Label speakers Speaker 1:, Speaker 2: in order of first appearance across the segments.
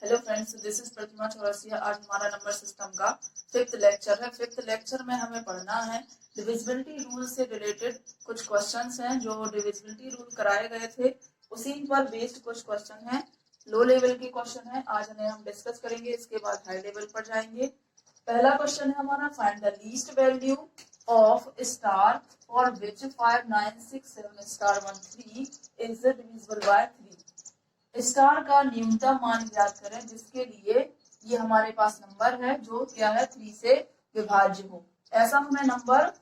Speaker 1: Hello friends, this is प्रतिमा चौरसिया। आज हमारा number system का फिफ्थ लेक्चर है। फिफ्थ लेक्चर में हमें पढ़ना है डिविजिबिलिटी रूल से रिलेटेड कुछ क्वेश्चंस हैं जो डिविजिबिलिटी रूल कराए गए थे, उसी पर बेस्ड कुछ क्वेश्चन हैं। लो लेवल के क्वेश्चन है, आज उन्हें हम डिस्कस करेंगे। इसके बाद हाई लेवल पर जाएंगे। पहला क्वेश्चन है हमारा, find the least value of star for which 5967 star 13 is divisible by 3। Star का न्यूनतम मान ज्ञात करें जिसके लिए ये हमारे पास नंबर है जो क्या है 3 से विभाज्य हो। ऐसा हमें नंबर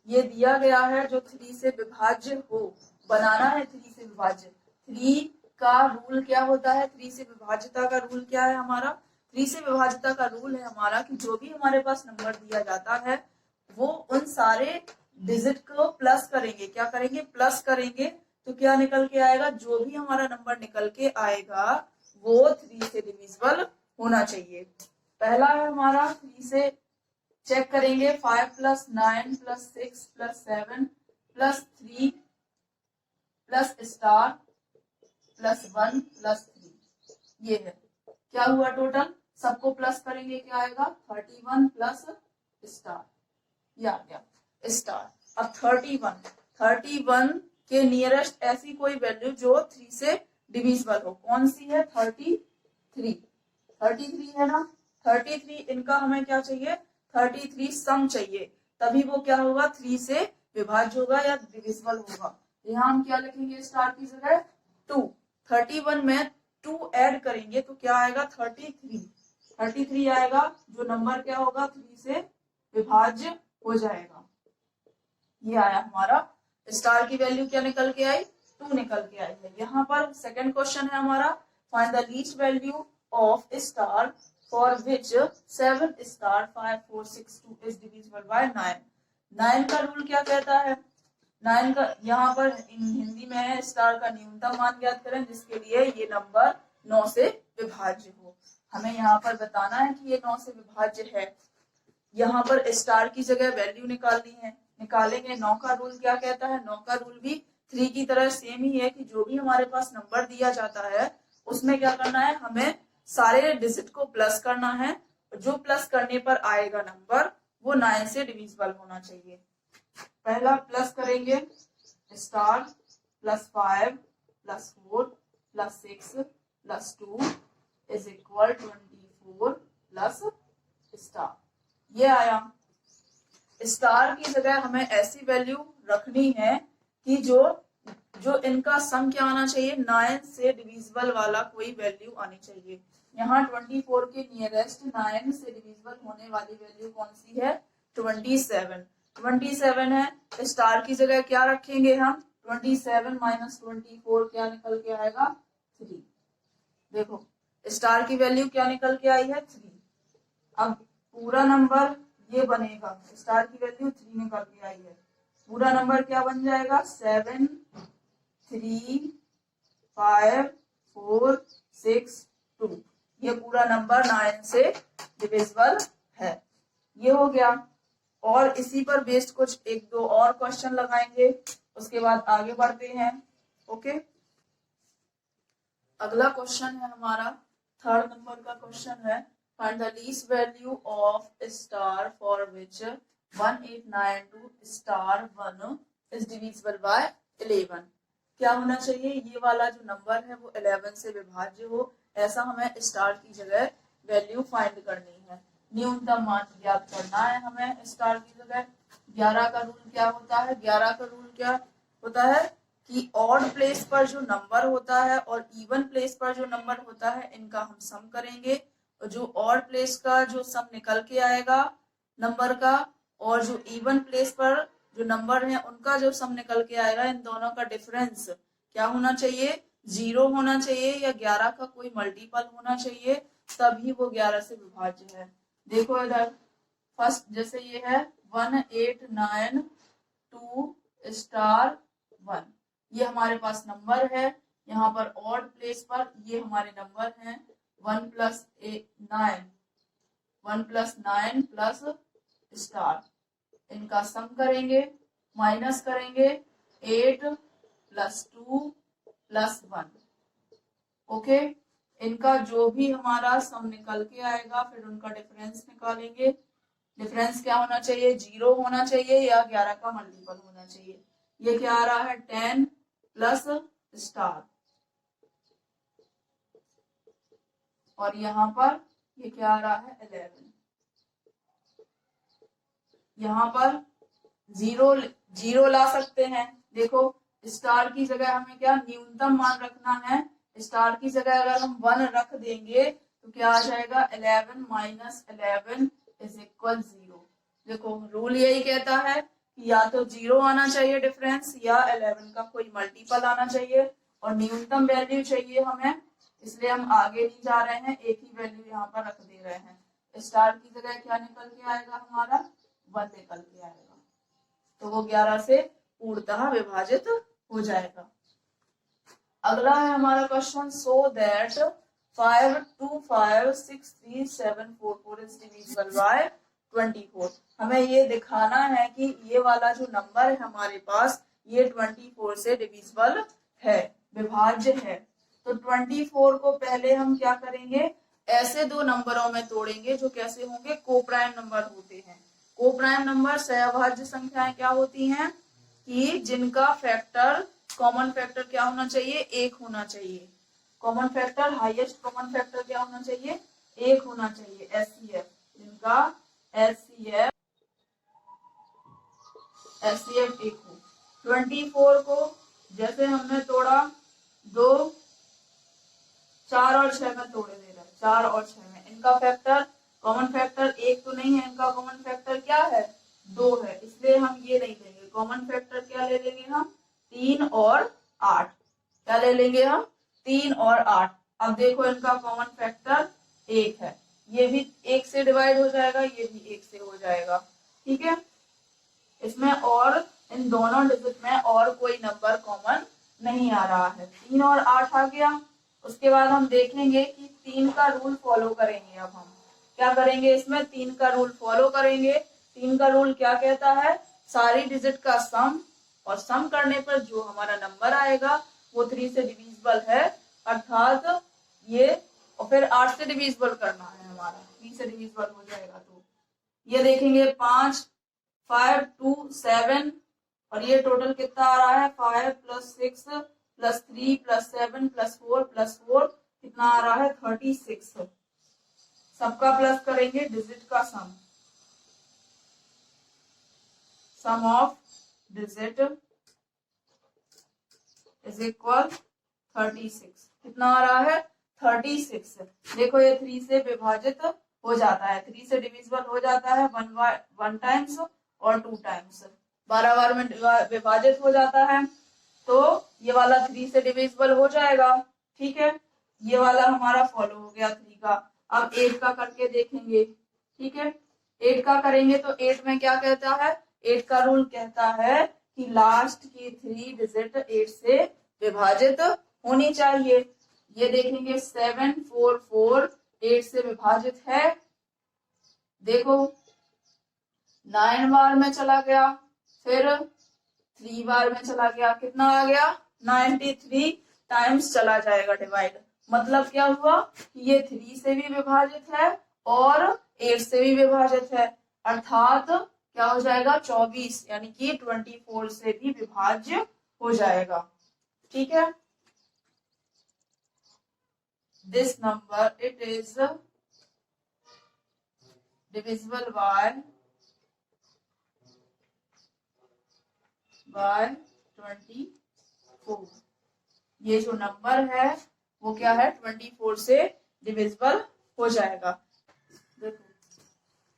Speaker 1: ये दिया गया है जो 3 से विभाज्य हो, बनाना है 3 से विभाज्य। 3 का रूल क्या होता है, 3 से विभाज्यता का रूल क्या है हमारा, 3 से विभाज्यता का रूल है हमारा कि जो भी हमारे पास नंबर दिया जाता है वो उन सारे डिजिट को प्लस करेंगे। क्या करेंगे? प्लस करेंगे। तो क्या निकल के आएगा? जो भी हमारा नंबर निकल के आएगा वो 3 से डिविजिबल होना चाहिए। पहला है हमारा 3 से चेक करेंगे 5 plus 9 plus 6 plus 7 plus 3 plus star plus 1 plus 3। ये है क्या हुआ टोटल, सबको प्लस करेंगे क्या आएगा 31 प्लस स्टार, या क्या स्टार। अब 31 के नियरेस्ट ऐसी कोई वैल्यू जो 3 से डिविजिबल हो, कौन सी है? 33 है ना। 33 इनका हमें क्या चाहिए? 33 सम चाहिए, तभी वो क्या होगा 3 से विभाज्य होगा या डिविजिबल होगा। यहाँ हम क्या लिखेंगे स्टार की जगह 2। 31 में 2 ऐड करेंगे तो क्या आएगा 33 आएगा, जो नंबर क्या होगा 3 से विभाज्य हो जाएगा। ये आया हमारा। स्टार की वैल्यू क्या निकल के आई? 2 निकल के आई है। यहाँ पर सेकंड क्वेश्चन है हमारा, find the least value of star for which 7 star 5462 is divisible by 9। 9 का रूल क्या कहता है? 9 का यहाँ पर हिंदी में है स्टार का न्यूनतम मान ज्ञात करें जिसके लिए ये नंबर 9 से विभाज्य हो। हमें यहाँ पर बताना है कि ये 9 से विभाज्य है। यहाँ पर स्टार की जगह वैल्यू निकालनी है, निकालेंगे। 9 का रूल क्या कहता है? 9 का रूल भी 3 की तरह सेम ही है कि जो भी हमारे पास नंबर दिया जाता है उसमें क्या करना है, हमें सारे डिजिट को प्लस करना है। जो प्लस करने पर आएगा नंबर वो 9 से डिविजिबल होना चाहिए। पहला प्लस करेंगे star plus 5 plus 4 plus 6 plus 2 is equal 24 plus star. ये आया। स्टार की जगह हमें ऐसी वैल्यू रखनी है कि जो इनका सम क्या आना चाहिए, 9 से डिविजिबल वाला कोई वैल्यू आनी चाहिए। यहाँ 24 के नियरेस्ट 9 से डिविजिबल होने वाली वैल्यू कौन सी है? 27 है। स्टार की जगह क्या रखेंगे हम? 27 माइनस 24 क्या निकल के आएगा? 3। देखो स्टार की वैल्यू क्या निकल के आई है? 3। अब पूरा नंबर ये बनेगा, स्टार की वैल्यू 3 निकल के आई है, पूरा नंबर क्या बन जाएगा? 7 3 5 4 6 2। ये पूरा नंबर 9 से डिविजिबल है। ये हो गया। और इसी पर बेस्ड कुछ एक दो और क्वेश्चन लगाएंगे, उसके बाद आगे बढ़ते हैं। ओके, अगला क्वेश्चन है हमारा, थर्ड नंबर का क्वेश्चन है, find the least value of star for which 1892 star 1 is divisible by 11। क्या होना चाहिए? ये वाला जो नंबर है वो 11 से विभाज्य हो, ऐसा हमें स्टार की जगह वैल्यू फाइंड करनी है। न्यूनतम मान ज्ञात करना है हमें स्टार की जगह। 11 का रूल क्या होता है? 11 का रूल क्या होता है कि ऑड प्लेस पर जो नंबर होता है और इवन प्लेस पर जो नंबर होता है इनका हम सम करेंगे। जो ऑड प्लेस का जो सम निकल के आएगा नंबर का, और जो इवन प्लेस पर जो नंबर है उनका जो सम निकल के आएगा, इन दोनों का डिफरेंस क्या होना चाहिए? 0 होना चाहिए या 11 का कोई मल्टीपल होना चाहिए, तभी वो 11 से विभाज्य है। देखो इधर फर्स्ट जैसे ये है 1892 स्टार 1, ये हमारे पास नंबर है। यहाँ पर ऑड प्लेस पर ये हमारे नंबर हैं 1 प्लस 9 प्लस स्टार, इनका सम करेंगे, माइनस करेंगे 8 प्लस 2 प्लस 1। ओके, इनका जो भी हमारा सम निकल के आएगा फिर उनका डिफरेंस निकालेंगे। डिफरेंस क्या होना चाहिए, 0 होना चाहिए या 11 का मल्टीपल होना चाहिए। ये क्या आ रहा है 10 प्लस स्टार, और यहाँ पर ये क्या आ रहा है 11। यहाँ पर जीरो ला सकते हैं। देखो स्टार की जगह हमें क्या न्यूनतम मान रखना है। स्टार की जगह अगर हम 1 रख देंगे तो क्या आ जाएगा 11 माइनस 11 इज इक्वल 0। देखो रूल यही कहता है कि या तो 0 आना चाहिए डिफरेंस या 11 का कोई मल्टीपल आना चाहिए, और न्यूनतम वैल्यू चाहिए हमें, इसलिए हम आगे नहीं जा रहे हैं, एक ही वैल्यू यहाँ पर रख दे रहे हैं। स्टार की जगह क्या निकल के आएगा हमारा 1 निकल के आएगा, तो वो 11 से पूर्णतः विभाजित हो जाएगा। अगला है हमारा question, so that 5256744 is divisible by 24। हमें ये दिखाना है कि ये वाला जो नंबर है हमारे पास ये 24 से डिविजिबल है, विभाज्य है। तो 24 को पहले हम क्या करेंगे, ऐसे दो नंबरों में तोड़ेंगे जो कैसे होंगे, कोप्राइम नंबर होते हैं। कोप्राइम नंबर सहभाज्य संख्याएं क्या होती हैं कि जिनका फैक्टर कॉमन फैक्टर क्या होना चाहिए, 1 होना चाहिए। Common factor highest common factor क्या होना चाहिए, 1 होना चाहिए। एचसीएफ, जिनका एचसीएफ 1 हो। 24 को जैसे हमने तोड़ा 2 4 और 6 में तोड़े दे रहा है, 4 और 6 में इनका फैक्टर कॉमन फैक्टर 1 तो नहीं है, इनका कॉमन फैक्टर क्या है 2 है, इसलिए हम ये नहीं लेंगे। कॉमन फैक्टर क्या ले लेंगे हम 3 और 8। क्या ले लेंगे हम 3 और 8। अब देखो इनका कॉमन फैक्टर 1 है, ये भी 1 से डिवाइड हो जाएगा, ये भी 1 से हो जाएगा। ठीक है, इसमें और इन दोनों डिजिट में और कोई नंबर कॉमन नहीं आ रहा है। 3 और 8 आ गया। उसके बाद हम देखेंगे कि 3 का रूल फॉलो करेंगे। अब हम क्या करेंगे, इसमें 3 का रूल फॉलो करेंगे। 3 का रूल क्या कहता है, सारी डिजिट का सम, और सम करने पर जो हमारा नंबर आएगा वो 3 से डिविजिबल है, अर्थात ये, और फिर 8 से डिविजिबल करना है हमारा, 3 से डिविजिबल हो जाएगा। तो ये देखेंगे 5 5 2 7, और ये टोटल कितना आ रहा है 5 + 6 + 3 + 7 + 4 + 4 कितना आ रहा है 36। सबका प्लस करेंगे, डिजिट का सम, सम ऑफ डिजिट इज इक्वल 36। कितना आ रहा है 36। देखो ये 3 से विभाजित हो जाता है, 3 से डिविजिबल हो जाता है 1 टाइम्स और 2 टाइम्स, 12 बार में विभाजित हो जाता है। तो ये वाला 3 से डिविजिबल हो जाएगा। ठीक है, ये वाला हमारा फॉलो हो गया 3 का। अब 8 का करके देखेंगे। ठीक है, 8 का करेंगे तो 8 में क्या कहता है, 8 का रूल कहता है कि लास्ट की 3 डिजिट 8 से विभाजित होनी चाहिए। ये देखेंगे 7 4 4 8 से विभाजित है। देखो 9 बार में चला गया, फिर 3 बार में चला गया, कितना आ गया 93 टाइम्स चला जाएगा डिवाइड। मतलब क्या हुआ कि ये 3 से भी विभाजित है और 8 से भी विभाजित है, अर्थात क्या हो जाएगा 24, यानी कि 24 से भी विभाज्य हो जाएगा। ठीक है, this number it is divisible by 24। ये जो नंबर है वो क्या है 24 से डिविजिबल हो जाएगा। देखो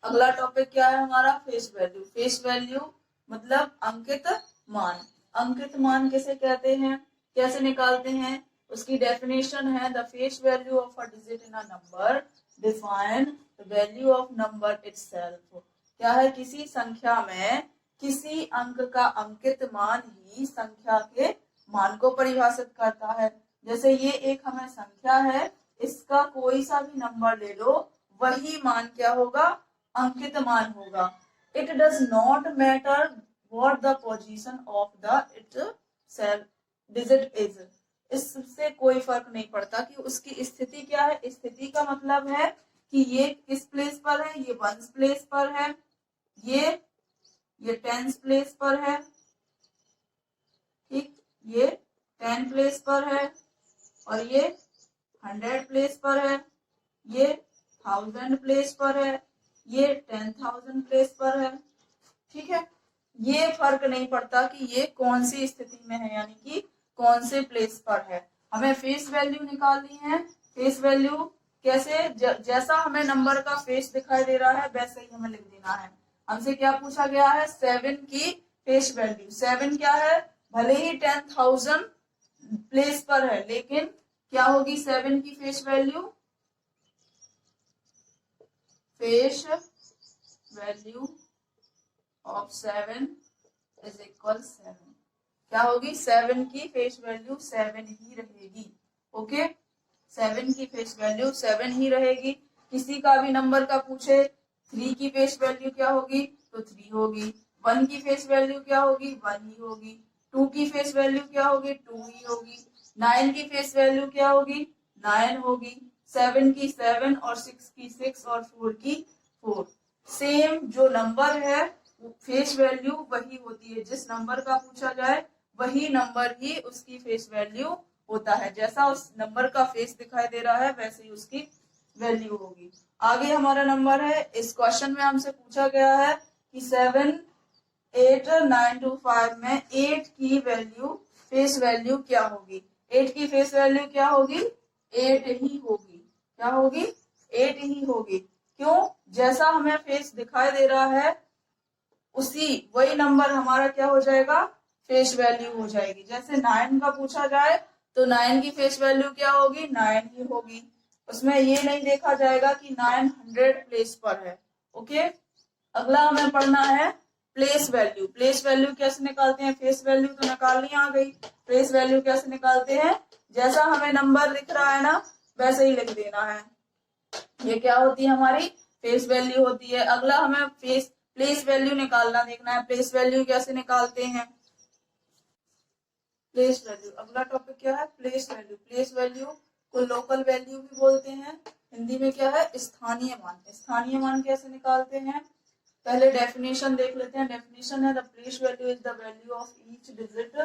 Speaker 1: अगला टॉपिक क्या है हमारा, फेस वैल्यू। फेस वैल्यू मतलब अंकित मान। अंकित मान किसे कहते हैं, कैसे निकालते हैं, उसकी डेफिनेशन है the face value of a digit in a number define the value of number itself. क्या है, किसी संख्या में किसी अंक का अंकित मान ही संख्या के मान को परिभाषित करता है। जैसे ये एक हमें संख्या है, इसका कोई सा भी नंबर ले लो, वही मान क्या होगा, अंकित मान होगा। It does not matter what the position of the itself digit is. इससे कोई फर्क नहीं पड़ता कि उसकी स्थिति क्या है। स्थिति का मतलब है कि ये किस प्लेस पर है, ये 1th प्लेस पर है, ये 10th प्लेस पर है, ठीक, ये 10 प्लेस पर है, और ये 100 प्लेस पर है, ये 1000 प्लेस पर है, ये 10,000 प्लेस पर है, ठीक है। ये फर्क नहीं पड़ता कि ये कौन सी स्थिति में है, यानी कि कौन से प्लेस पर है। हमें फेस वैल्यू निकालनी है। फेस वैल्यू कैसे, जैसा हमें नंबर का फेस दिखाई दे रहा है वैसे ही हमें लिख देना है। हमसे क्या पूछा गया है, 7 की फेस वैल्यू। 7 क्या है, भले ही 10,000 प्लेस पर है, लेकिन क्या होगी 7 की face value, face value of 7 is equal 7। क्या होगी, 7 की फेस वैल्यू 7 ही रहेगी। ओके, 7 की फेस वैल्यू 7 ही रहेगी। किसी का भी नंबर का पूछे 3 की फेस वैल्यू क्या होगी, तो 3 होगी। 1 की फेस वैल्यू क्या होगी, 1 ही होगी। 2 की फेस वैल्यू क्या होगी, 2 ही होगी। 9 की फेस वैल्यू क्या होगी, 9 होगी। 7 की 7, और 6 की 6, और 4 की 4। सेम जो नंबर है फेस वैल्यू वही होती है। जिस नंबर का पूछा जाए वही नंबर ही उसकी फेस वैल्यू होता है। जैसा उस नंबर का फेस दिखाई दे रहा है वैसे ही उसकी वैल्यू होगी। आगे हमारा नंबर है, इस क्वेश्चन में हमसे पूछा गया है कि 7, 8, 9 to 5 में 8 की वैल्यू, फेस वैल्यू क्या होगी। 8 की फेस वैल्यू क्या होगी, 8 ही होगी। क्या होगी, 8 ही होगी। क्यों, जैसा हमें फेस दिखाई दे रहा है उसी वही नंबर हमारा क्या हो जाएगा, फेस वैल्यू हो जाएगी। जैसे 9 का पूछा जाए तो 9 की फेस वैल्यू क्या होगी, 9 ही होगी। उसमें ये नहीं देखा जाएगा कि 900 प्लेस पर है। ओके, अगला हमें पढ़ना है प्लेस वैल्यू। प्लेस वैल्यू कैसे निकालते हैं, फेस वैल्यू तो निकालनी आ गई, प्लेस वैल्यू कैसे निकालते हैं, जैसा हमें नंबर दिख रहा है ना वैसे ही लिख देना है। ये क्या होती है, हमारी फेस वैल्यू होती है। अगला हमें प्लेस वैल्यू निकालना देखना है। प्लेस वैल्यू कैसे निकालते हैं, प्लेस वैल्यू, अगला टॉपिक क्या है, प्लेस वैल्यू। प्लेस वैल्यू को लोकल वैल्यू भी बोलते हैं, हिंदी में क्या है, स्थानीय मान। स्थानीय मान कैसे निकालते हैं, पहले डेफिनेशन देख लेते हैं। डेफिनेशन है, the place value is the value of each digit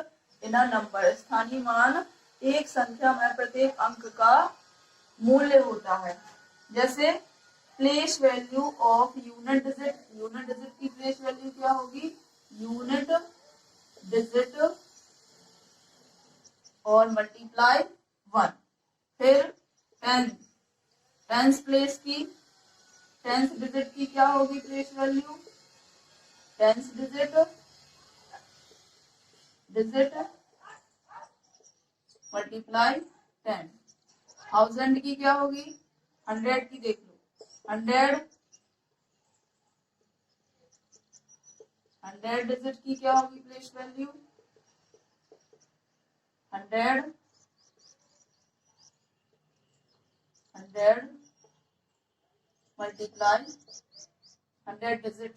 Speaker 1: in a number. स्थानीय मान एक संख्या में प्रत्येक अंक का मूल्य होता है। जैसे place value of unit digit, unit digit की प्लेस वैल्यू क्या होगी, यूनिट डिजिट और मल्टीप्लाई 1। फिर 10, 10th प्लेस की, 10th डिजिट की क्या होगी place value, 10th digit multiply 10। 1000 की क्या होगी, 100 की देख लो, 100 डिजिट की क्या होगी place value, 100 multiply 100 digit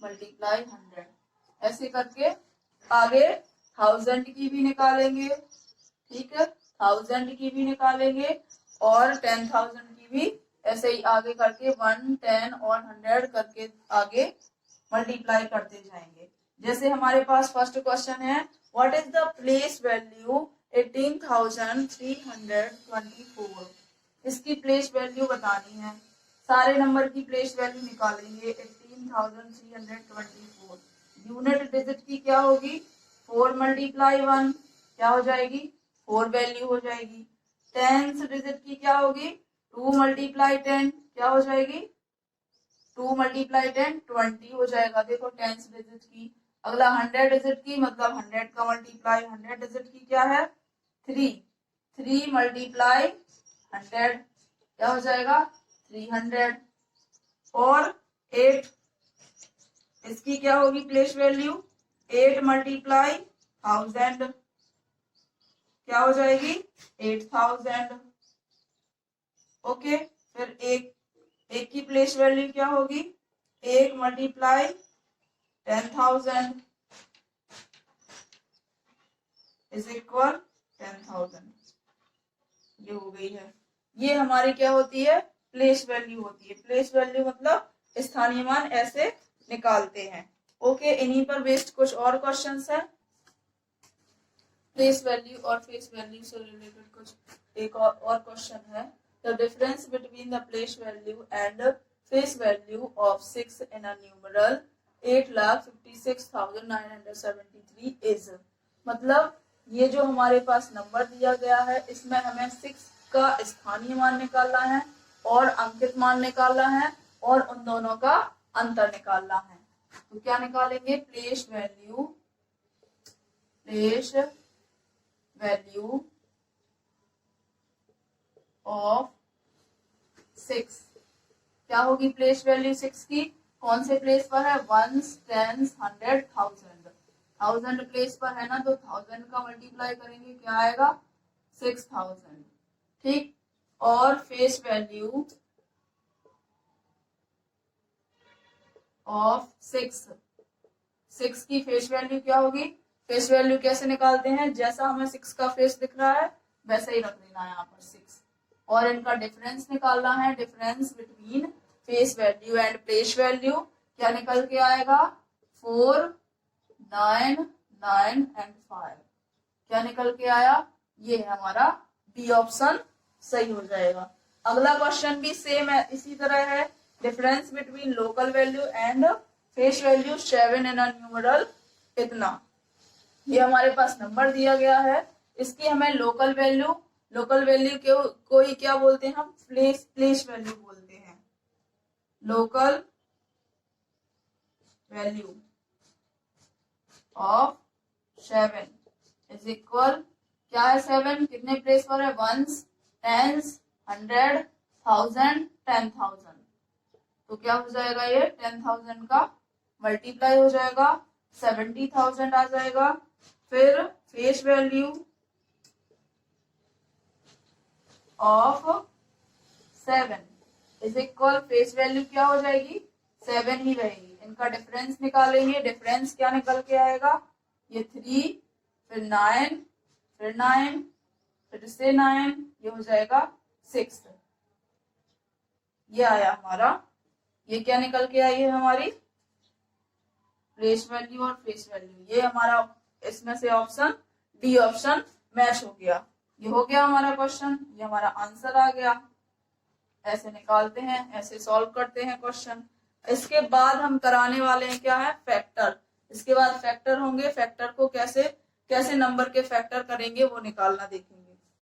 Speaker 1: multiply 100। ऐसे करके आगे 1000 की भी निकालेंगे, ठीक है, 1000 की भी निकालेंगे और 10,000 की भी। ऐसे ही आगे करके 1, 10 और 100 करके आगे मल्टीप्लाई करते जाएंगे। जैसे हमारे पास फर्स्ट क्वेश्चन है, what is the place value 18,324। इसकी प्लेस वैल्यू बतानी है। सारे नंबर की प्लेस वैल्यू निकालेंगे। 18,324 यूनिट डिजिट की क्या होगी, 4 मल्टीप्लाई 1 क्या हो जाएगी, 4 वैल्यू हो जाएगी। 10th डिजिट की क्या होगी, 2 मल्टीप्लाई 10 क्या हो जाएगी, 2 मल्टीप्लाई 10 20 हो जाएगा। देखो 10th डिजिट की। अगला 100 डिजिट की, मतलब 100 का मल्टीप्लाई 100 डिजिट की क्या है, 3, 3 मल्टीप्लाई 100 क्या हो जाएगा, 300। और 8, इसकी क्या होगी प्लेस वैल्यू, 8 मल्टीप्लाई 1000 क्या हो जाएगी, 8000। ओके, फिर एक की प्लेस वैल्यू क्या होगी, 1 मल्टीप्लाई 10,000 इज इक्वल 10,000। ये हो गई है। ये हमारी क्या होती है, प्लेस वैल्यू होती है। प्लेस वैल्यू मतलब स्थानीय मान ऐसे निकालते हैं। ओके, इन्हीं पर बेस्ड कुछ और क्वेश्चंस है। प्लेस वैल्यू और फेस वैल्यू से रिलेटेड कुछ एक और क्वेश्चन है। The difference between the place value and face value of 6 in a numeral 8,56,973 is. मतलब ये जो हमारे पास नंबर दिया गया है, इसमें हमें 6 का स्थानीय मान निकालना है और अंकित मान निकालना है और उन दोनों का अंतर निकालना है। तो क्या निकालेंगे, प्लेस वैल्यू ऑफ 6। क्या होगी प्लेस वैल्यू 6 की, कौन से प्लेस पर है, 1s, 10s, 100, 1000। 1000 प्लेस पर है ना, तो 1000 का मल्टीप्लाई करेंगे, क्या आएगा 6000। ठीक। और फेस वैल्यू ऑफ 6 की फेस वैल्यू क्या होगी, फेस वैल्यू कैसे निकालते हैं, जैसा हमें 6 का फेस दिख रहा है वैसा ही रख देना है यहाँ पर 6। और इनका डिफरेंस निकालना है, difference between face value and place value. क्या निकल के आएगा, 4, 9, 9 एंड 5। क्या निकल के आया, ये है हमारा बी ऑप्शन सही हो जाएगा। अगला क्वेश्चन भी सेम है, इसी तरह है। Difference between local value and face value 7 in a numeral इतना। ये हमारे पास नंबर दिया गया है, इसकी हमें लोकल वैल्यू को ही क्या बोलते हैं हम, प्लेस वैल्यू बोलते हैं। Local value of 7 is equal, क्या है 7 कितने प्लेस पर है, 1s, 10s, 100, 1000, 10,000। तो क्या हो जाएगा, ये 10,000 का मल्टीप्लाई हो जाएगा, 70,000 आ जाएगा। फिर face value of 7 is equal, face value क्या हो जाएगी, 7 ही रहेगी। इनका डिफरेंस निकालेंगे, डिफरेंस क्या निकल के आएगा, ये 3, फिर 9, फिर 9, फिर से 9, ये हो जाएगा 6। ये आया हमारा, ये क्या निकल के आई है हमारी प्लेस वैल्यू और फेस वैल्यू। ये हमारा इसमें से ऑप्शन डी ऑप्शन मैच हो गया। ये हो गया हमारा क्वेश्चन, ये हमारा आंसर आ गया। ऐसे निकालते हैं, ऐसे सॉल्व करते हैं क्वेश्चन। इसके बाद हम कराने वाले हैं क्या है, फैक्टर। इसके बाद फैक्टर होंगे, फैक्टर को कैसे नंबर के फैक्टर करेंगे वो निकालना देखेंगे।